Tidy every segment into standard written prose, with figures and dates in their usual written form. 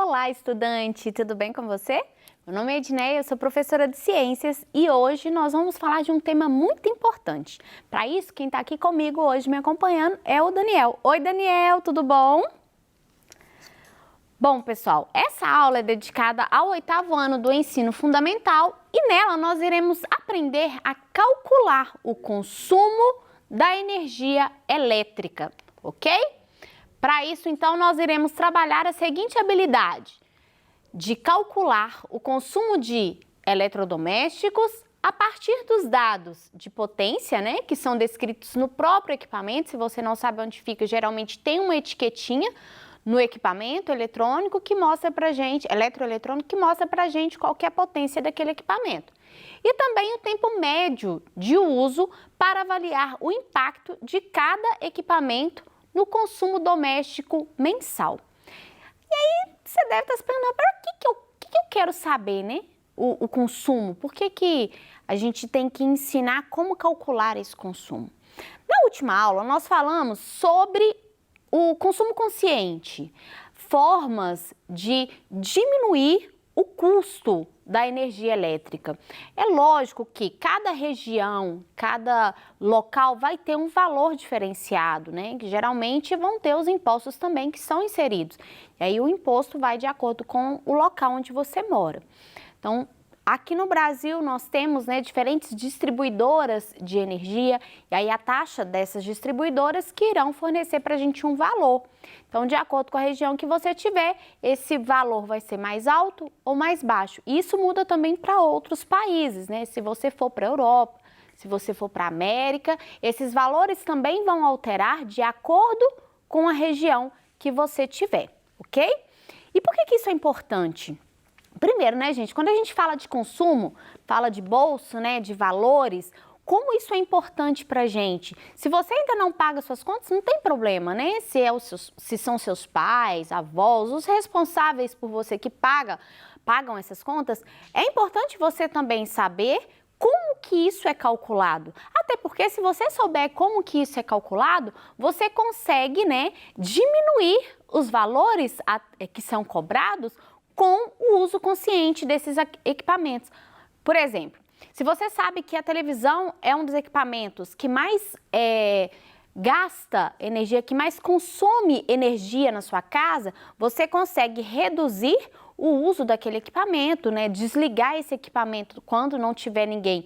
Olá, estudante! Tudo bem com você? Meu nome é Edneia, eu sou professora de Ciências e hoje nós vamos falar de um tema muito importante. Para isso, quem está aqui comigo hoje me acompanhando é o Daniel. Oi, Daniel, tudo bom? Bom, pessoal, essa aula é dedicada ao 8º ano do ensino fundamental e nela nós iremos aprender a calcular o consumo da energia elétrica, ok? Para isso, então, nós iremos trabalhar a seguinte habilidade de calcular o consumo de eletrodomésticos a partir dos dados de potência, né, que são descritos no próprio equipamento. Se você não sabe onde fica, geralmente tem uma etiquetinha no equipamento eletrônico que mostra pra gente, eletroeletrônico, que mostra pra gente qual que é a potência daquele equipamento. E também o tempo médio de uso para avaliar o impacto de cada equipamento no consumo doméstico mensal. E aí você deve estar se perguntando, para que eu quero saber, né? O consumo, por que a gente tem que ensinar como calcular esse consumo? Na última aula nós falamos sobre o consumo consciente, formas de diminuir o custo da energia elétrica. É lógico que cada região, cada local vai ter um valor diferenciado, né? Que geralmente vão ter os impostos também que são inseridos. E aí o imposto vai de acordo com o local onde você mora. Então, aqui no Brasil nós temos, né, diferentes distribuidoras de energia e aí a taxa dessas distribuidoras que irão fornecer para a gente um valor. Então, de acordo com a região que você tiver, esse valor vai ser mais alto ou mais baixo. Isso muda também para outros países, né? Se você for para a Europa, se você for para a América, esses valores também vão alterar de acordo com a região que você tiver, ok? E por que isso é importante? Primeiro, né, gente, quando a gente fala de consumo, fala de bolso, né, de valores, como isso é importante pra gente? Se você ainda não paga suas contas, não tem problema, né? Se são seus pais, avós, os responsáveis por você que pagam essas contas, é importante você também saber como que isso é calculado. Até porque se você souber como que isso é calculado, você consegue, né, diminuir os valores que são cobrados com o uso consciente desses equipamentos. Por exemplo, se você sabe que a televisão é um dos equipamentos que mais gasta energia, que mais consome energia na sua casa, você consegue reduzir o uso daquele equipamento, né? Desligar esse equipamento quando não tiver ninguém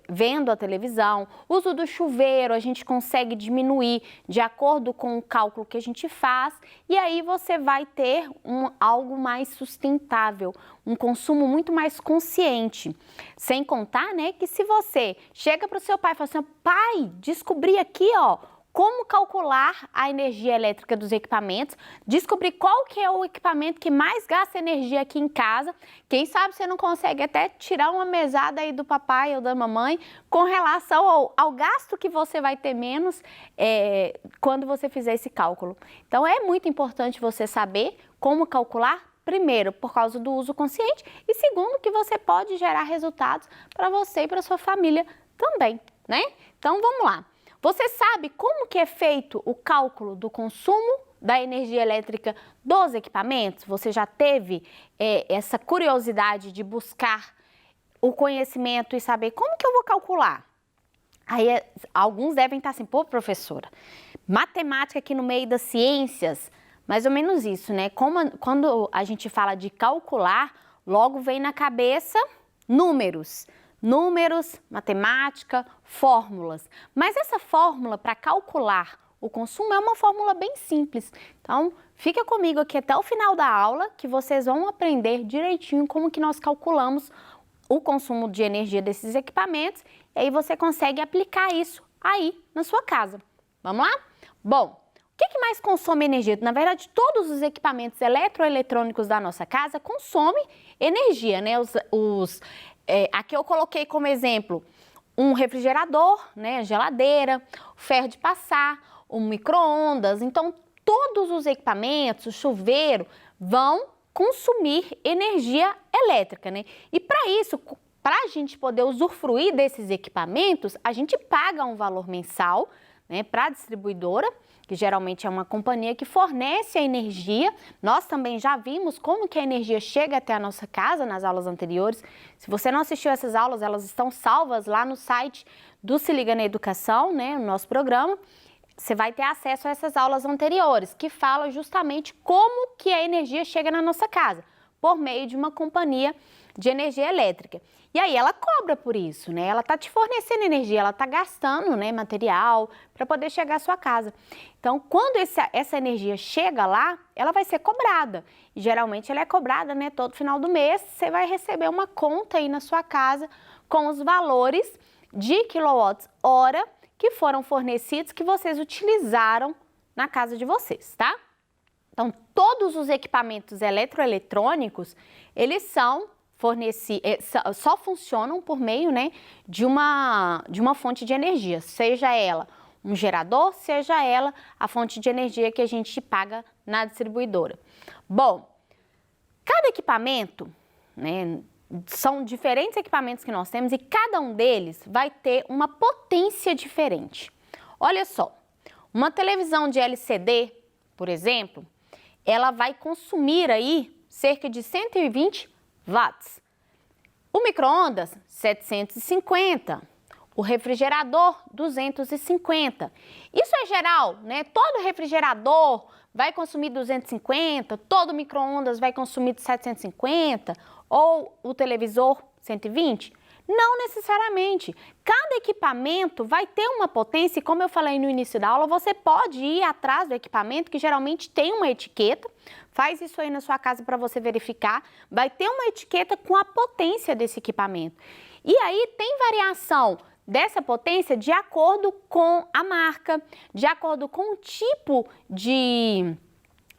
vendo a televisão. O uso do chuveiro a gente consegue diminuir de acordo com o cálculo que a gente faz e aí você vai ter algo mais sustentável, um consumo muito mais consciente. Sem contar, né, que se você chega para o seu pai e fala assim, pai, descobri aqui, ó, como calcular a energia elétrica dos equipamentos, descobrir qual que é o equipamento que mais gasta energia aqui em casa. Quem sabe você não consegue até tirar uma mesada aí do papai ou da mamãe com relação ao gasto que você vai ter menos quando você fizer esse cálculo. Então é muito importante você saber como calcular, primeiro, por causa do uso consciente e segundo, que você pode gerar resultados para você e para sua família também, né? Então vamos lá. Você sabe como que é feito o cálculo do consumo da energia elétrica dos equipamentos? Você já teve essa curiosidade de buscar o conhecimento e saber como que eu vou calcular? Aí alguns devem estar assim, pô, professora, matemática aqui no meio das ciências, mais ou menos isso, né? Quando a gente fala de calcular, logo vem na cabeça números. Números, matemática, fórmulas. Mas essa fórmula para calcular o consumo é uma fórmula bem simples. Então, fica comigo aqui até o final da aula que vocês vão aprender direitinho como que nós calculamos o consumo de energia desses equipamentos e aí você consegue aplicar isso aí na sua casa. Vamos lá? Bom, o que mais consome energia? Na verdade, todos os equipamentos eletroeletrônicos da nossa casa consomem energia, né? Aqui eu coloquei como exemplo um refrigerador, né, geladeira, ferro de passar, um micro-ondas. Então, todos os equipamentos, o chuveiro, vão consumir energia elétrica, né? E para isso, para a gente poder usufruir desses equipamentos, a gente paga um valor mensal, né, para a distribuidora, que geralmente é uma companhia que fornece a energia. Nós também já vimos como que a energia chega até a nossa casa nas aulas anteriores. Se você não assistiu essas aulas, elas estão salvas lá no site do Se Liga na Educação, né, no nosso programa. Você vai ter acesso a essas aulas anteriores, que falam justamente como que a energia chega na nossa casa, por meio de uma companhia de energia elétrica. E aí ela cobra por isso, né? Ela está te fornecendo energia, ela está gastando, né, material para poder chegar à sua casa. Então, quando essa energia chega lá, ela vai ser cobrada. E geralmente ela é cobrada, né, todo final do mês. Você vai receber uma conta aí na sua casa com os valores de quilowatts-hora que foram fornecidos, que vocês utilizaram na casa de vocês, tá? Então, todos os equipamentos eletroeletrônicos, eles só funcionam por meio, né, de uma fonte de energia, seja ela um gerador, seja ela a fonte de energia que a gente paga na distribuidora. Bom, cada equipamento, né, são diferentes equipamentos que nós temos e cada um deles vai ter uma potência diferente. Olha só, uma televisão de LCD, por exemplo, ela vai consumir aí cerca de 120 watts. O micro-ondas, 750. O refrigerador, 250. Isso é geral, né? Todo refrigerador vai consumir 250, todo micro-ondas vai consumir 750, ou o televisor 120? Não necessariamente. Cada equipamento vai ter uma potência e, como eu falei no início da aula, você pode ir atrás do equipamento, que geralmente tem uma etiqueta. Faz isso aí na sua casa para você verificar. Vai ter uma etiqueta com a potência desse equipamento. E aí tem variação dessa potência de acordo com a marca, de acordo com o tipo de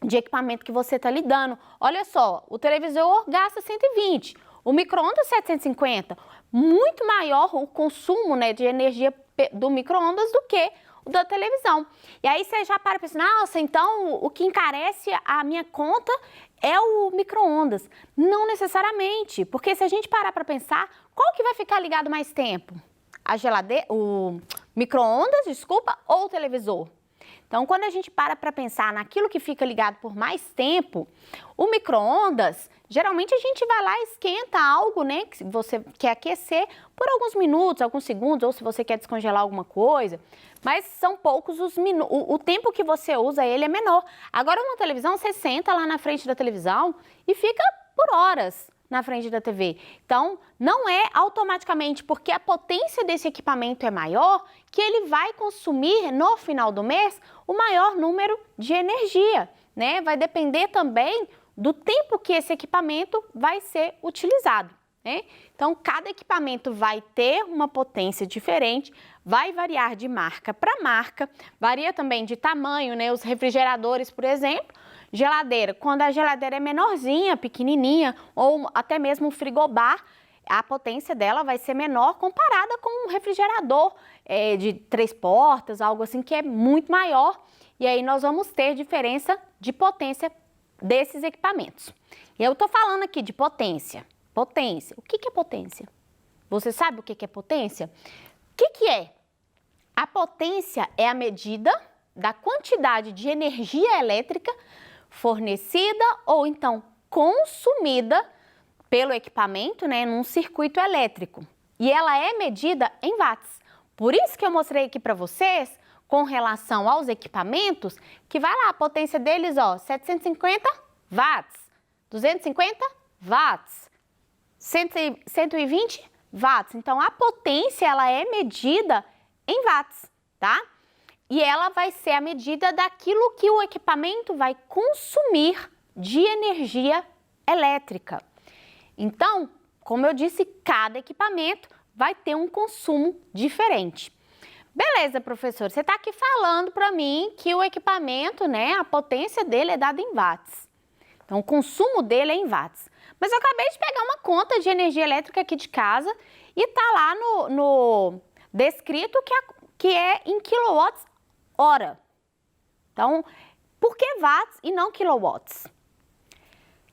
equipamento que você está lidando. Olha só, o televisor gasta 120, o micro-ondas 750, muito maior o consumo, né, de energia do micro-ondas do que o da televisão. E aí você já para e pensa, nossa, então o que encarece a minha conta é o micro-ondas. Não necessariamente, porque se a gente parar para pensar, qual que vai ficar ligado mais tempo? A geladeira, o micro-ondas, desculpa, ou o televisor? Então, quando a gente para pensar naquilo que fica ligado por mais tempo, o micro-ondas, geralmente a gente vai lá e esquenta algo, né, que você quer aquecer por alguns minutos, alguns segundos, ou se você quer descongelar alguma coisa, mas são poucos os minutos, o tempo que você usa ele é menor. Agora, uma televisão, você senta lá na frente da televisão e fica por horas na frente da TV. Então, não é automaticamente porque a potência desse equipamento é maior que ele vai consumir no final do mês o maior número de energia, né? Vai depender também do tempo que esse equipamento vai ser utilizado, né? Então, cada equipamento vai ter uma potência diferente, vai variar de marca para marca, varia também de tamanho, né? Os refrigeradores, por exemplo, geladeira, quando a geladeira é menorzinha, pequenininha, ou até mesmo um frigobar, a potência dela vai ser menor comparada com um refrigerador de 3 portas, algo assim que é muito maior. E aí nós vamos ter diferença de potência desses equipamentos. E eu estou falando aqui de potência. Potência. O que é potência? Você sabe o que é potência? O que é? A potência é a medida da quantidade de energia elétrica fornecida ou então consumida pelo equipamento, né, num circuito elétrico. E ela é medida em watts. Por isso que eu mostrei aqui para vocês, com relação aos equipamentos, que vai lá, a potência deles, ó, 750 watts, 250 watts, 120 watts. Então, a potência, ela é medida em watts, tá? E ela vai ser a medida daquilo que o equipamento vai consumir de energia elétrica. Então, como eu disse, cada equipamento vai ter um consumo diferente. Beleza, professor, você está aqui falando para mim que o equipamento, né, a potência dele é dada em watts. Então, o consumo dele é em watts. Mas eu acabei de pegar uma conta de energia elétrica aqui de casa e tá lá no descrito que é em quilowatts hora. Então, por que watts e não quilowatts?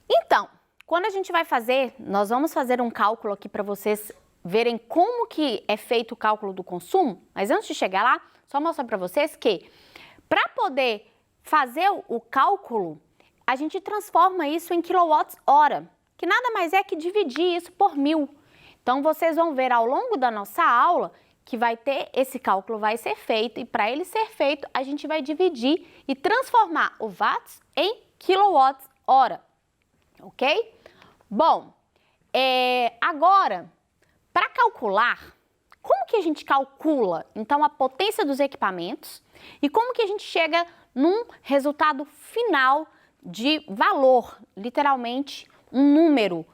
Então, quando a gente vai fazer, nós vamos fazer um cálculo aqui para vocês verem como que é feito o cálculo do consumo, mas antes de chegar lá, só mostrar para vocês que para poder fazer o cálculo, a gente transforma isso em quilowatts-hora, que nada mais é que dividir isso por 1000. Então, vocês vão ver ao longo da nossa aula que vai ter, esse cálculo vai ser feito, e para ele ser feito, a gente vai dividir e transformar o watts em quilowatts-hora, ok? Bom, agora, para calcular, como que a gente calcula, então, a potência dos equipamentos e como que a gente chega num resultado final de valor, literalmente um número,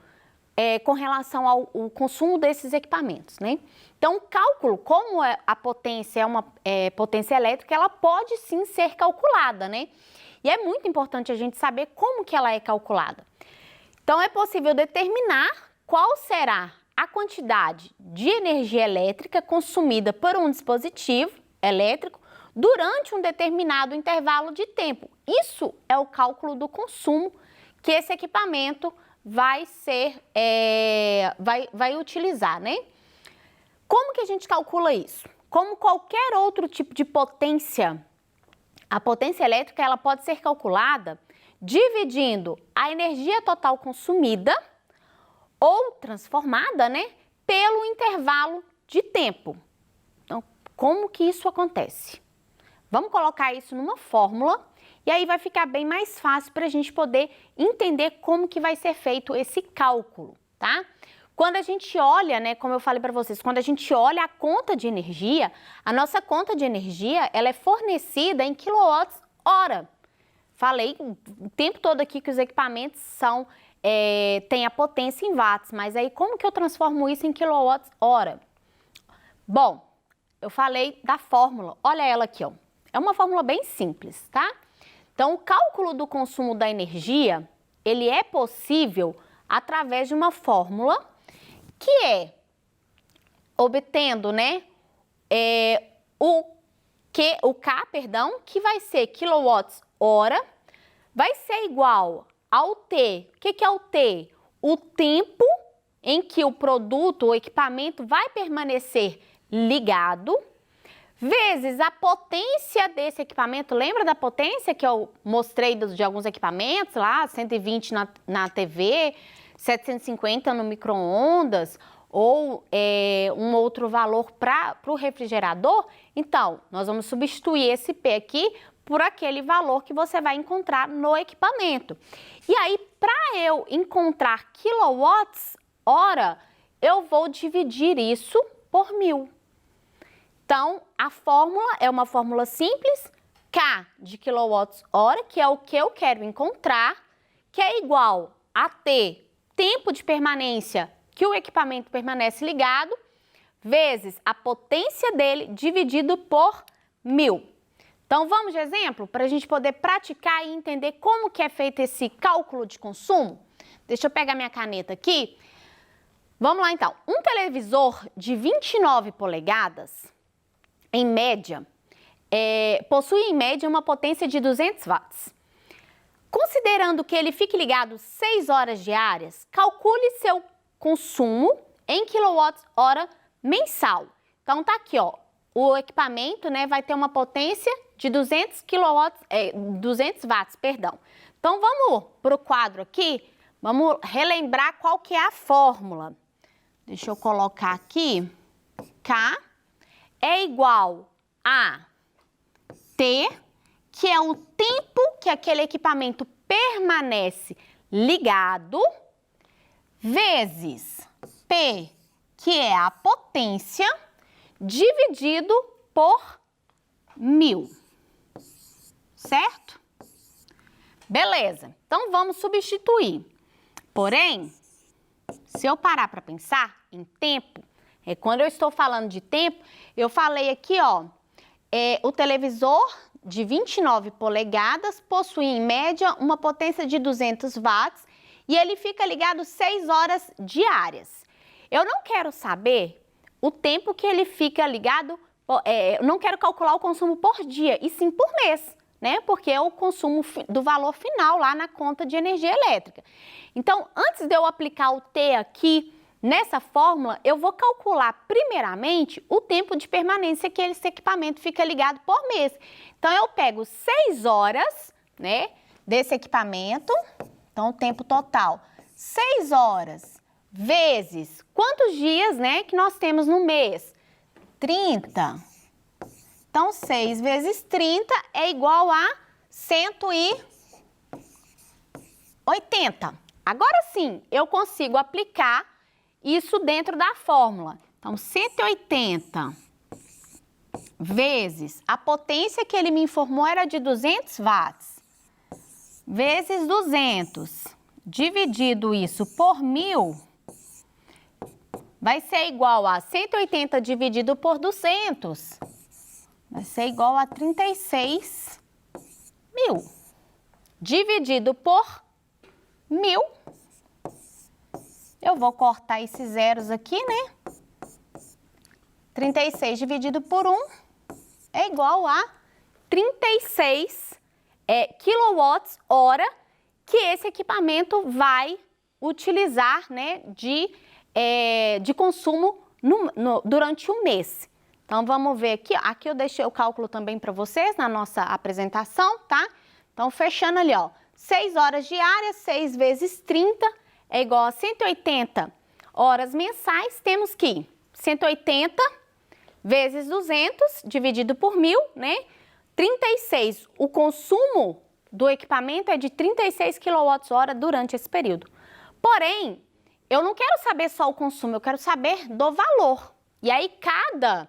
com relação ao consumo desses equipamentos, né? Então, o cálculo, como a potência é uma potência elétrica, ela pode sim ser calculada, né? E é muito importante a gente saber como que ela é calculada. Então, é possível determinar qual será a quantidade de energia elétrica consumida por um dispositivo elétrico durante um determinado intervalo de tempo. Isso é o cálculo do consumo que esse equipamento vai utilizar, né? Como que a gente calcula isso? Como qualquer outro tipo de potência, a potência elétrica ela pode ser calculada dividindo a energia total consumida ou transformada, né, pelo intervalo de tempo. Então, como que isso acontece? Vamos colocar isso numa fórmula e aí vai ficar bem mais fácil para a gente poder entender como que vai ser feito esse cálculo, tá? Quando a gente olha, né, como eu falei para vocês, quando a gente olha a conta de energia, a nossa conta de energia, ela é fornecida em quilowatts-hora. Falei o tempo todo aqui que os equipamentos têm a potência em watts, mas aí como que eu transformo isso em quilowatts-hora? Bom, eu falei da fórmula, olha ela aqui, ó. É uma fórmula bem simples, tá? Então, o cálculo do consumo da energia, ele é possível através de uma fórmula que obtendo, né, o K, que vai ser quilowatts-hora, vai ser igual ao T. O que é o T? O tempo em que o produto, o equipamento vai permanecer ligado, vezes a potência desse equipamento. Lembra da potência que eu mostrei de alguns equipamentos lá? 120 na TV, 750 no micro-ondas ou um outro valor para o refrigerador? Então, nós vamos substituir esse P aqui por aquele valor que você vai encontrar no equipamento. E aí, para eu encontrar quilowatts-hora, eu vou dividir isso por 1000. Então, a fórmula é uma fórmula simples, K de quilowatts-hora, que é o que eu quero encontrar, que é igual a T, tempo de permanência que o equipamento permanece ligado, vezes a potência dele dividido por 1000. Então, vamos de exemplo para a gente poder praticar e entender como que é feito esse cálculo de consumo? Deixa eu pegar minha caneta aqui. Vamos lá, então. Um televisor de 29 polegadas, em média, possui em média uma potência de 200 watts. Considerando que ele fique ligado 6 horas diárias, calcule seu consumo em quilowatts-hora mensal. Então, tá aqui, ó. O equipamento, né, vai ter uma potência de 200 watts, perdão. Então, vamos para o quadro aqui, vamos relembrar qual que é a fórmula. Deixa eu colocar aqui, K é igual a T, que é o tempo que aquele equipamento permanece ligado, vezes P, que é a potência, dividido por 1000, certo? Beleza, então vamos substituir. Porém, se eu parar para pensar em tempo, quando eu estou falando de tempo, eu falei aqui, ó, o televisor de 29 polegadas possui em média uma potência de 200 watts e ele fica ligado 6 horas diárias. Eu não quero saber o tempo que ele fica ligado, não quero calcular o consumo por dia, e sim por mês, né? Porque é o consumo do valor final lá na conta de energia elétrica. Então, antes de eu aplicar o T aqui Nessa fórmula, eu vou calcular primeiramente o tempo de permanência que esse equipamento fica ligado por mês. Então, eu pego 6 horas, né, desse equipamento, então o tempo total, 6 horas vezes quantos dias, né, que nós temos no mês? 30. Então, 6 vezes 30 é igual a 180. Agora sim, eu consigo aplicar isso dentro da fórmula. Então, 180 vezes a potência que ele me informou era de 200 watts, vezes 200, dividido isso por 1000, vai ser igual a 180 dividido por 200, vai ser igual a 36 mil. Dividido por 1000, eu vou cortar esses zeros aqui, né? 36 dividido por 1 é igual a 36 quilowatts-hora que esse equipamento vai utilizar, né, de consumo durante um mês. Então, vamos ver aqui. Aqui eu deixei o cálculo também para vocês na nossa apresentação, tá? Então, fechando ali, ó, 6 horas diárias, 6 vezes 30 é igual a 180 horas mensais. Temos que 180 vezes 200 dividido por 1000, né? 36. O consumo do equipamento é de 36 kWh durante esse período. Porém, eu não quero saber só o consumo, eu quero saber do valor. E aí, cada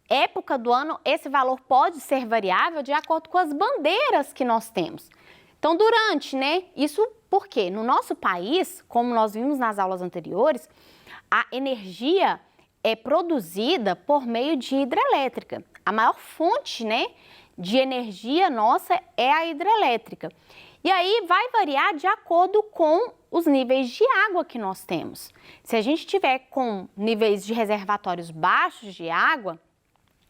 época do ano, esse valor pode ser variável de acordo com as bandeiras que nós temos. Então, durante, né, isso porque no nosso país, como nós vimos nas aulas anteriores, a energia é produzida por meio de hidrelétrica. A maior fonte, né, de energia nossa é a hidrelétrica. E aí vai variar de acordo com os níveis de água que nós temos. Se a gente tiver com níveis de reservatórios baixos de água,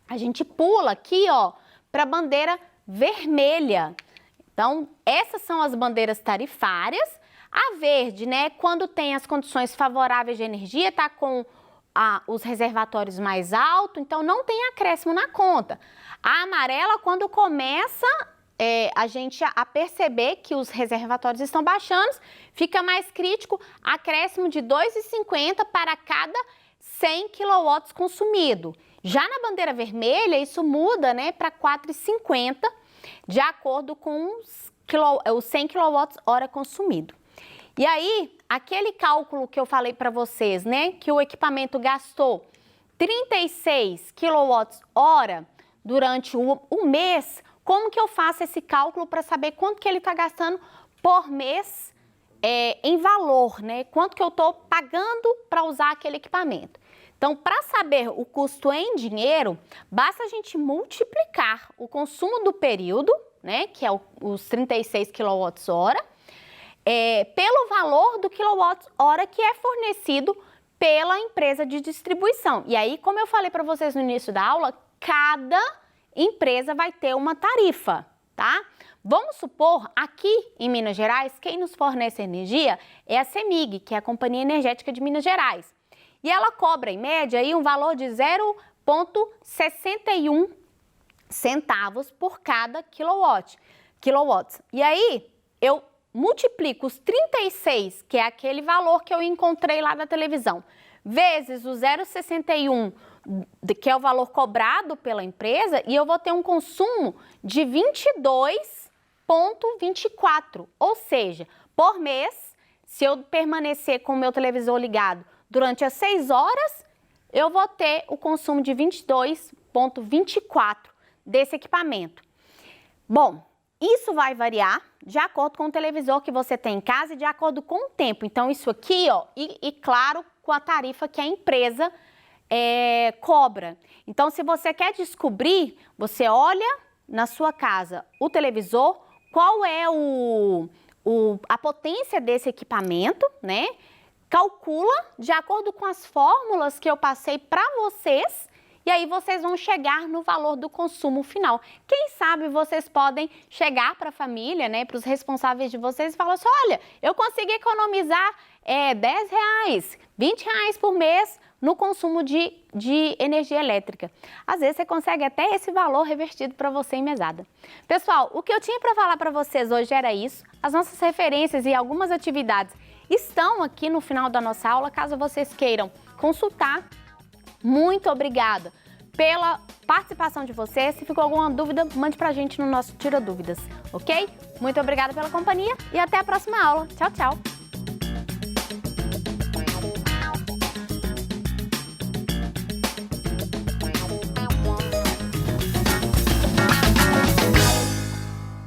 a gente pula aqui, ó, para a bandeira vermelha. Então, essas são as bandeiras tarifárias. A verde, né, quando tem as condições favoráveis de energia, tá com os reservatórios mais altos, então não tem acréscimo na conta. A amarela, quando começa a gente a perceber que os reservatórios estão baixando, fica mais crítico, acréscimo de 2,50 para cada 100 kW consumido. Já na bandeira vermelha, isso muda, né, para 4,50, de acordo com os 100 kWh consumido. E aí, aquele cálculo que eu falei para vocês, né, que o equipamento gastou 36 kWh durante um mês, como que eu faço esse cálculo para saber quanto que ele está gastando por mês em valor, né? Quanto que eu estou pagando para usar aquele equipamento? Então, para saber o custo em dinheiro, basta a gente multiplicar o consumo do período, né, que é os 36 kWh, pelo valor do quilowatt-hora que é fornecido pela empresa de distribuição. E aí, como eu falei para vocês no início da aula, cada empresa vai ter uma tarifa, tá? Vamos supor, aqui em Minas Gerais, quem nos fornece energia é a CEMIG, que é a Companhia Energética de Minas Gerais. E ela cobra, em média, aí, um valor de 0,61 centavos por cada quilowatt. E aí, eu multiplico os 36, que é aquele valor que eu encontrei lá da televisão, vezes o 0,61, que é o valor cobrado pela empresa, e eu vou ter um consumo de 22,24. Ou seja, por mês, se eu permanecer com o meu televisor ligado durante as 6 horas, eu vou ter o consumo de 22,24 desse equipamento. Bom, isso vai variar de acordo com o televisor que você tem em casa e de acordo com o tempo. Então, isso aqui, ó, e claro, com a tarifa que a empresa cobra. Então, se você quer descobrir, você olha na sua casa o televisor, qual é a potência desse equipamento, né? Calcula de acordo com as fórmulas que eu passei para vocês e aí vocês vão chegar no valor do consumo final. Quem sabe vocês podem chegar para a família, né, para os responsáveis de vocês e falar assim, olha, eu consegui economizar R$10, R$20 por mês no consumo de energia elétrica. Às vezes você consegue até esse valor revertido para você em mesada. Pessoal, o que eu tinha para falar para vocês hoje era isso. As nossas referências e algumas atividades estão aqui no final da nossa aula, caso vocês queiram consultar. Muito obrigada pela participação de vocês. Se ficou alguma dúvida, mande pra gente no nosso Tira Dúvidas, ok? Muito obrigada pela companhia e até a próxima aula. Tchau, tchau!